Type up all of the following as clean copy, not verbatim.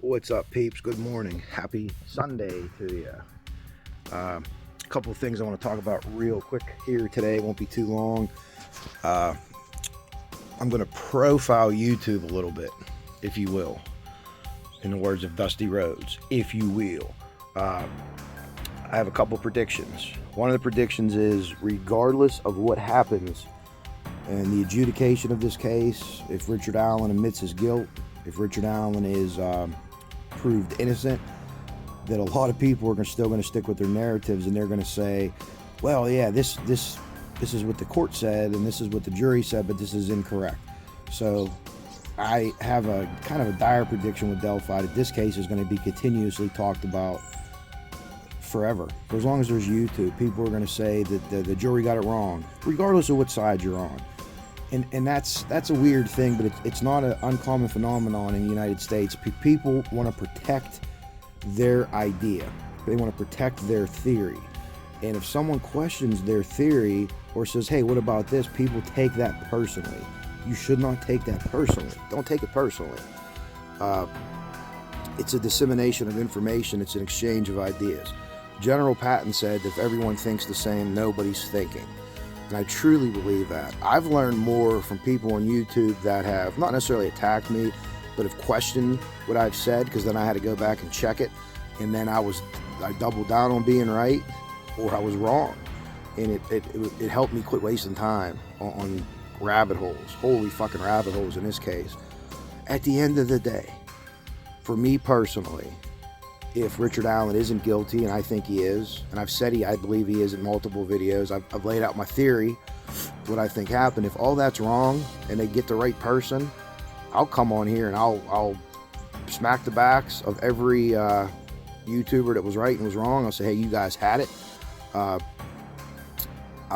What's up, peeps? Good morning. Happy Sunday to you. A couple of things I want to talk about real quick here today. It won't be too long. I'm going to profile YouTube a little bit, if you will. In the words of Dusty Rhodes, if you will. I have a couple predictions. One of the predictions is, regardless of what happens in the adjudication of this case, if Richard Allen admits his guilt, if Richard Allen is proved innocent, that a lot of people are still going to stick with their narratives, and they're going to say, well, yeah, this is what the court said and this is what the jury said, but this is incorrect. So I have a kind of a dire prediction with Delphi that this case is going to be continuously talked about forever. For as long as there's YouTube, people are going to say that the jury got it wrong, regardless of what side you're on. And that's a weird thing, but it's not an uncommon phenomenon in the United States. People want to protect their idea. They want to protect their theory. And if someone questions their theory or says, hey, what about this? People take that personally. You should not take that personally. Don't take it personally. It's a dissemination of information. It's an exchange of ideas. General Patton said, if everyone thinks the same, nobody's thinking. And I truly believe that. I've learned more from people on YouTube that have not necessarily attacked me, but have questioned what I've said, because then I had to go back and check it. And then I doubled down on being right, or I was wrong. And it helped me quit wasting time on rabbit holes. Holy fucking rabbit holes in this case. At the end of the day, for me personally, if Richard Allen isn't guilty, and I think he is, and I've said I believe he is in multiple videos, I've laid out my theory, what I think happened. If all that's wrong and they get the right person, I'll come on here and I'll smack the backs of every YouTuber that was right and was wrong. I'll say, hey, you guys had it. I'll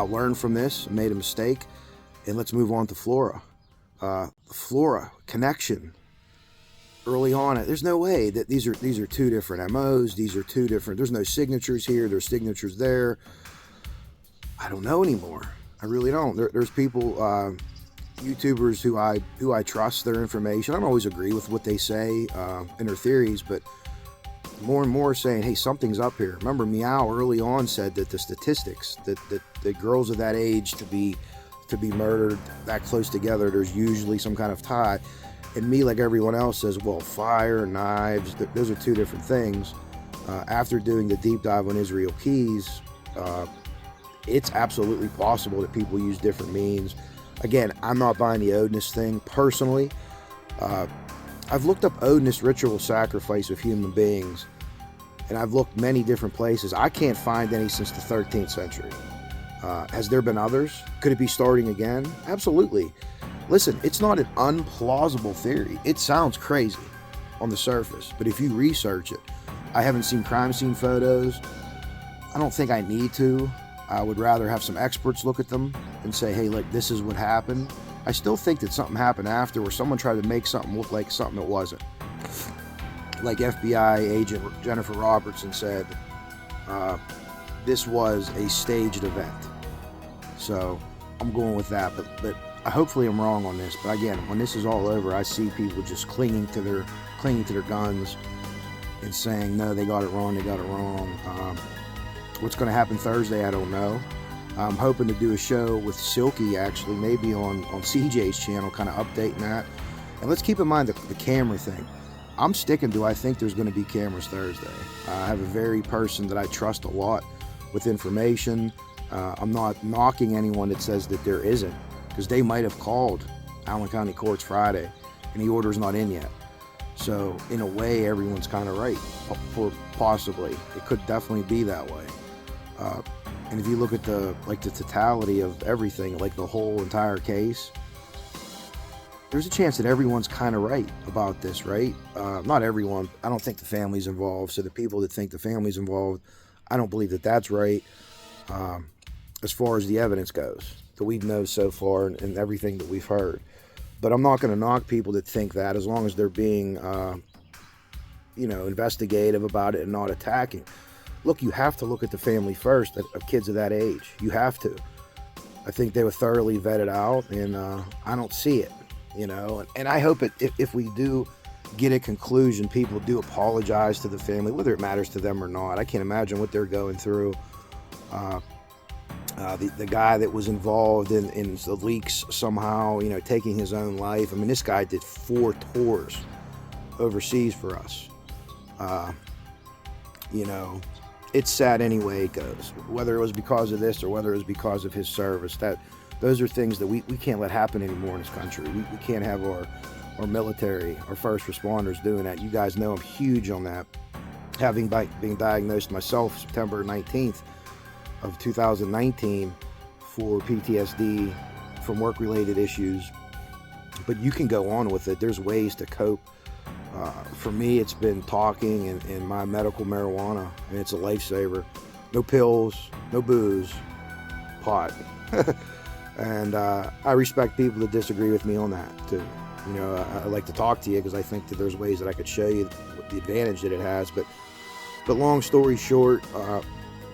learn from this. I made a mistake, and let's move on to Flora. Flora connection. Early on, there's no way that these are two different MOs. These are two different. There's no signatures here. There's signatures there. I don't know anymore. I really don't. There's people, YouTubers who I trust their information. I don't always agree with what they say in their theories, but more and more saying, hey, something's up here. Remember, Meow early on said that the statistics that the girls of that age to be murdered that close together, there's usually some kind of tie. And me, like everyone else, says, well, fire, knives, those are two different things. After doing the deep dive on Israel Keys, it's absolutely possible that people use different means. Again, I'm not buying the Odinist thing personally. I've looked up Odinist ritual sacrifice of human beings, and I've looked many different places. I can't find any since the 13th century. Has there been others? Could it be starting again? Absolutely. Listen, it's not an unplausible theory. It sounds crazy on the surface, but if you research it, I haven't seen crime scene photos. I don't think I need to. I would rather have some experts look at them and say, hey, look, this is what happened. I still think that something happened after, where someone tried to make something look like something it wasn't. Like FBI agent Jennifer Robertson said, this was a staged event. So I'm going with that, but hopefully I'm wrong on this. But again, when this is all over, I see people just clinging to their guns and saying, no, they got it wrong. What's going to happen Thursday, I don't know. I'm hoping to do a show with Silky, actually, maybe on CJ's channel, kind of updating that. And let's keep in mind the camera thing. I'm sticking to, I think there's going to be cameras Thursday. I have a very person that I trust a lot with information. I'm not knocking anyone that says that there isn't, because they might have called Allen County Courts Friday and the order's not in yet. So in a way, everyone's kind of right, for possibly. It could definitely be that way. And if you look at the totality of everything, like the whole entire case, there's a chance that everyone's kind of right about this, right? Not everyone. I don't think the family's involved. So the people that think the family's involved, I don't believe that that's right. As far as the evidence goes, that we know so far, and everything that we've heard. But I'm not going to knock people that think that, as long as they're being, investigative about it and not attacking. Look, you have to look at the family first of kids of that age. You have to. I think they were thoroughly vetted out, and I don't see it, And I hope if we do get a conclusion. People do apologize to the family, whether it matters to them or not. I can't imagine what they're going through. The guy that was involved in the leaks somehow, taking his own life. I mean, this guy did 4 tours overseas for us. It's sad anyway it goes, whether it was because of this or whether it was because of his service. Those are things that we can't let happen anymore in this country. We can't have our military, our first responders doing that. You guys know I'm huge on that. Being diagnosed myself September 19th of 2019 for PTSD from work-related issues. But you can go on with it. There's ways to cope. For me, it's been talking and my medical marijuana, and it's a lifesaver. No pills, no booze, pot. And I respect people that disagree with me on that too. I like to talk to you because I think that there's ways that I could show you the advantage that it has. But long story short,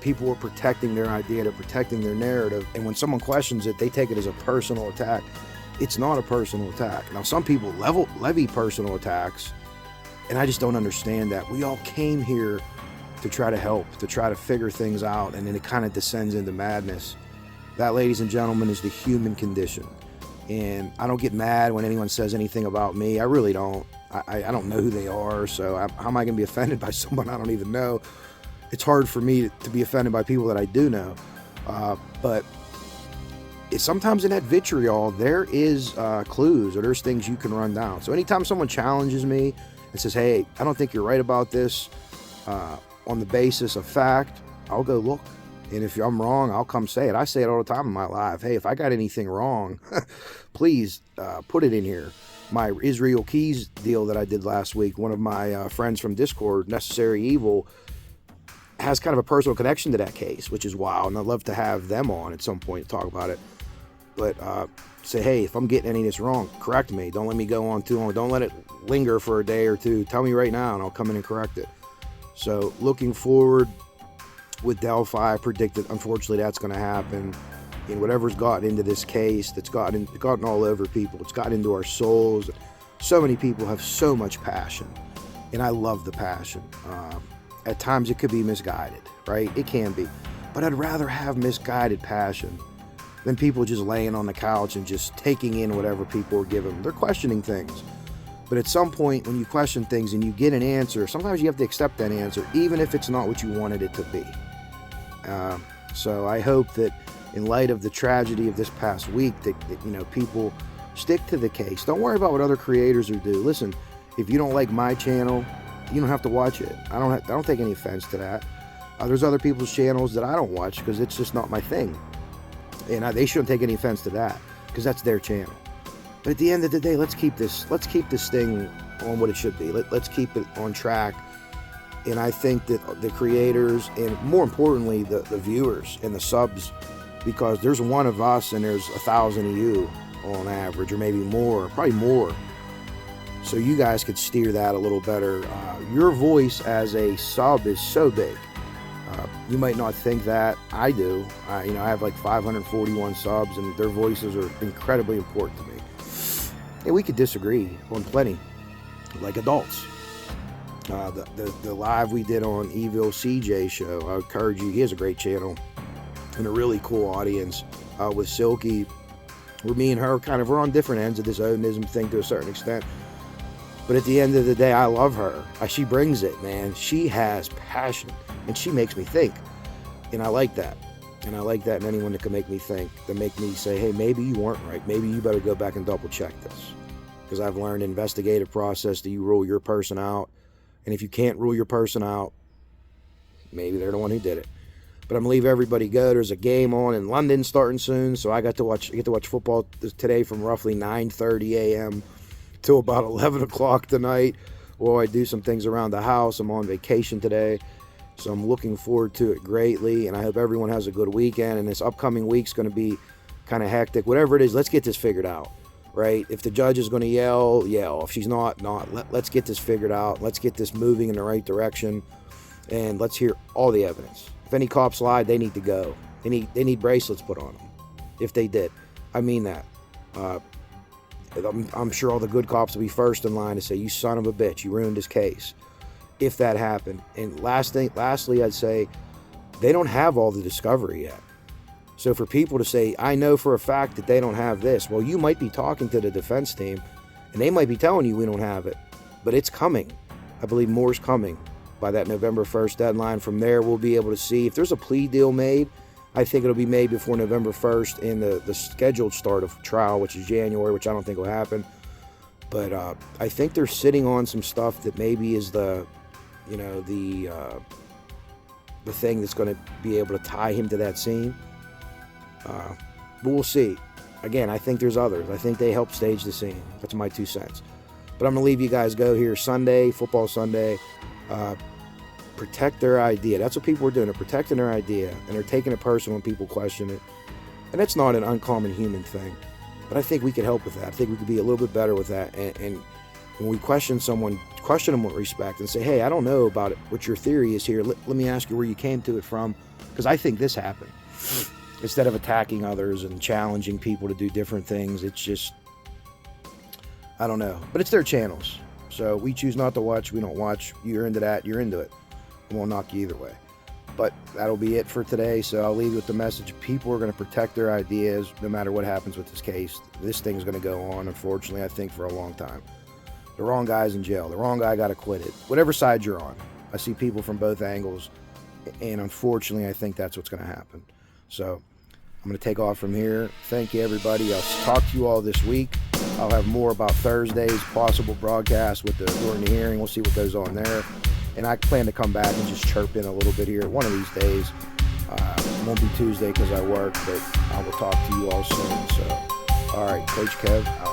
people are protecting their idea, they're protecting their narrative. And when someone questions it, they take it as a personal attack. It's not a personal attack. Now, some people levy personal attacks, and I just don't understand that. We all came here to try to help, to try to figure things out, and then it kind of descends into madness. That, ladies and gentlemen, is the human condition. And I don't get mad when anyone says anything about me. I really don't. I don't know who they are, so how am I going to be offended by someone I don't even know? It's hard for me to be offended by people that I do know. But sometimes in that vitriol, there is clues or there's things you can run down. So anytime someone challenges me and says, hey, I don't think you're right about this on the basis of fact, I'll go look. And if I'm wrong, I'll come say it. I say it all the time in my life. Hey, if I got anything wrong, please put it in here. My Israel Keys deal that I did last week, one of my friends from Discord, Necessary Evil, has kind of a personal connection to that case, which is wild. And I'd love to have them on at some point to talk about it. But say, hey, if I'm getting any of this wrong, correct me. Don't let me go on too long. Don't let it linger for a day or two. Tell me right now and I'll come in and correct it. So looking forward with Delphi, I predict that unfortunately that's going to happen. And whatever's gotten into this case, that's gotten all over people, it's gotten into our souls. So many people have so much passion, and I love the passion. At times it could be misguided, right? It can be. But I'd rather have misguided passion than people just laying on the couch and just taking in whatever people are giving them. They're questioning things. But at some point, when you question things and you get an answer, sometimes you have to accept that answer, even if it's not what you wanted it to be. So I hope that in light of the tragedy of this past week, that people stick to the case. Don't worry about what other creators do. Listen, if you don't like my channel, you don't have to watch it. I don't take any offense to that. There's other people's channels that I don't watch because it's just not my thing, and they shouldn't take any offense to that because that's their channel. But at the end of the day, let's keep this thing on what it should be. Let's keep it on track. And I think that the creators, and more importantly, the viewers and the subs, because there's one of us and there's 1,000 of you on average, or maybe more, probably more. So you guys could steer that a little better. Your voice as a sub is so big. You might not think that. I do. I have like 541 subs, and their voices are incredibly important to me. And we could disagree on plenty, like adults. The live we did on Evil CJ show, I encourage you. He has a great channel and a really cool audience with Silky, where me and her we're on different ends of this Odinism thing to a certain extent. But at the end of the day, I love her. She brings it, man. She has passion, and she makes me think. And I like that. And I like that in anyone that can make me think, that make me say, hey, maybe you weren't right. Maybe you better go back and double check this. Because I've learned investigative process, that you rule your person out. And if you can't rule your person out, maybe they're the one who did it. But I'm going to leave everybody go. There's a game on in London starting soon, so I get to watch football today from roughly 9:30 a.m. till about 11 o'clock tonight. While I do some things around the house. I'm on vacation today, so I'm looking forward to it greatly, and I hope everyone has a good weekend. And this upcoming week's going to be kind of hectic. Whatever it is, let's get this figured out. Right? If the judge is going to yell. If she's not. Let's get this figured out. Let's get this moving in the right direction, and let's hear all the evidence. If any cops lied, they need to go. They need bracelets put on them. If they did, I mean that. I'm sure all the good cops will be first in line to say, you son of a bitch, you ruined his case, if that happened. And lastly, I'd say they don't have all the discovery yet. So for people to say, I know for a fact that they don't have this, well, you might be talking to the defense team, and they might be telling you we don't have it, but it's coming. I believe more's coming by that November 1st deadline. From there, we'll be able to see if there's a plea deal made. I think it'll be made before November 1st in the scheduled start of trial, which is January, which I don't think will happen. But I think they're sitting on some stuff that maybe is the thing that's going to be able to tie him to that scene. But we'll see. Again, I think there's others. I think they helped stage the scene. That's my 2 cents. But I'm going to leave you guys go here Sunday, Football Sunday. Protect their idea. That's what people are doing. They're protecting their idea, and they're taking it personal when people question it. And that's not an uncommon human thing. But I think we could help with that. I think we could be a little bit better with that. And when we question someone, question them with respect and say, hey, I don't know about it, what your theory is here. Let me ask you where you came to it from, because I think this happened. Instead of attacking others and challenging people to do different things, it's just, I don't know. But it's their channels. So we choose not to watch. We don't watch. You're into that. You're into it. I won't knock you either way. But that'll be it for today. So I'll leave you with the message. People are going to protect their ideas no matter what happens with this case. This thing's going to go on, unfortunately, I think, for a long time. The wrong guy's in jail. The wrong guy got acquitted. Whatever side you're on. I see people from both angles. And unfortunately, I think that's what's going to happen. So I'm going to take off from here. Thank you, everybody. I'll talk to you all this week. I'll have more about Thursday's possible broadcast during the hearing. We'll see what goes on there. And I plan to come back and just chirp in a little bit here one of these days. It won't be Tuesday because I work, but I will talk to you all soon. So, all right, Coach Kev out.